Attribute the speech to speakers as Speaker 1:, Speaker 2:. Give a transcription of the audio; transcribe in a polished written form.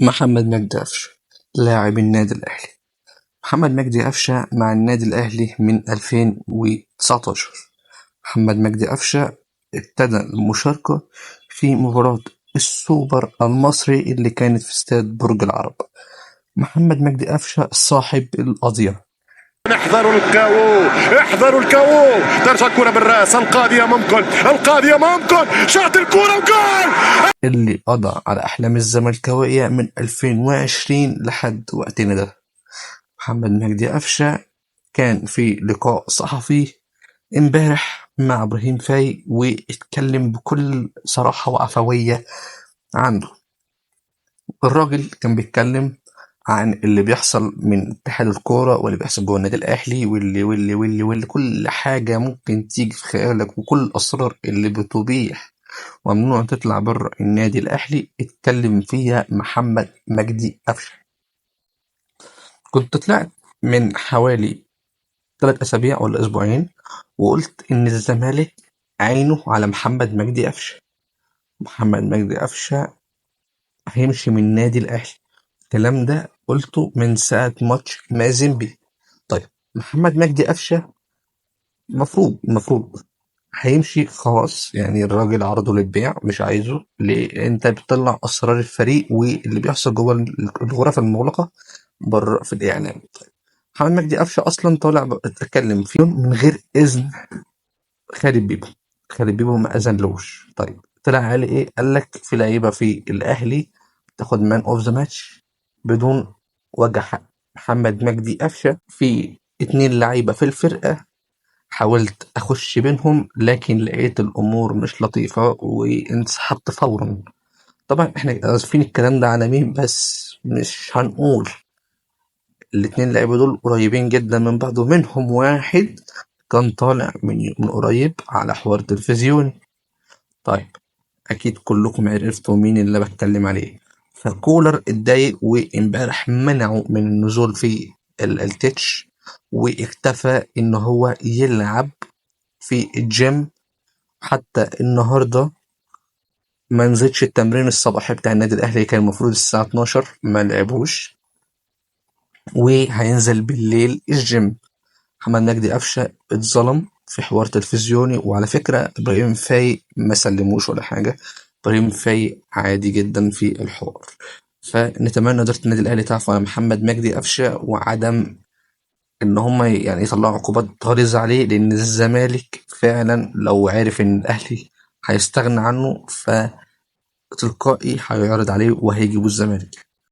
Speaker 1: محمد مجدي قفشة لاعب النادي الأهلي. محمد مجدي قفشة مع النادي الأهلي من 2019. محمد مجدي قفشة ابتدى المشاركة في مباراة السوبر المصري اللي كانت في استاد برج العرب. محمد مجدي قفشة صاحب القضية.
Speaker 2: احذروا الكاو، احذروا الكاو، ترجع الكرة بالراس، القاضية ممكن شاط الكرة وجول
Speaker 1: اللي قضى على أحلام الزملكاوية من 2020 لحد وقتنا ده. محمد مجدي قفشة كان في لقاء صحفي امبارح مع إبراهيم فايق واتكلم بكل صراحة وعفوية عنه. الراجل كان بيتكلم عن اللي بيحصل من اتحاد الكورة واللي بيحصل جوه النادي الأهلي واللي كل حاجة ممكن تيجي في خيالك وكل الأسرار اللي بتبيح وممنوع تطلع بره النادي الأهلي اتكلم فيها محمد مجدي قفشة. كنت طلعت من حوالي 3 أسابيع ولا أسبوعين وقلت إن الزمالك عينه على محمد مجدي قفشة. محمد مجدي قفشة هيمشي من النادي الأهلي. الكلام ده قلته من ساعة ماتش مازيمبي. طيب محمد مجدي قفشة المفروض هيمشي خلاص، يعني الراجل عرضه للبيع مش عايزه ليه؟ انت بتطلع اسرار الفريق واللي بيحصل جوه الغرف المغلقة بره في الاعلام. طيب محمد مجدي قفشة اصلا طالع اتكلم فيهم من غير اذن خالد بيبو ما اذنلوش. طيب طلع قال ايه؟ قال لك في لعيبه في الاهلي تاخد مان اوف ذا ماتش بدون وجه حق. محمد مجدي قفشه في 2 لعيبه في الفرقه حاولت اخش بينهم لكن لقيت الامور مش لطيفه وانسحبت فورا. طبعا احنا اسفين الكلام ده على مين بس مش هنقول. ال2 لعيبه دول قريبين جدا من بعض ومنهم واحد كان طالع من قريب على حوار تلفزيوني. طيب أكيد كلكم عرفتوا مين اللي بتكلم عليه. فكولر اتضايق وامبارح منعه من النزول في التتش واكتفى إن هو يلعب في الجيم. حتى النهاردة ما نزلش التمرين الصباحي بتاع النادي الأهلي، كان المفروض الساعة 12 ما لعبوش وهينزل بالليل الجيم. محمد مجدي قفشة اتظلم في حوار تلفزيوني، وعلى فكرة إبراهيم فايق ما سلموش ولا حاجة. إبراهيم فايق عادي جدا في الحوار. فنتمنى إدارة النادي الأهلي تعفو على محمد مجدي قفشة وعدم إن هما يعني يطلعوا عقوبات غليظة عليه، لأن الزمالك فعلا لو عرف إن الأهلي هيستغنى عنه فتلقائي هيعرض عليه وهيجيبوا الزمالك.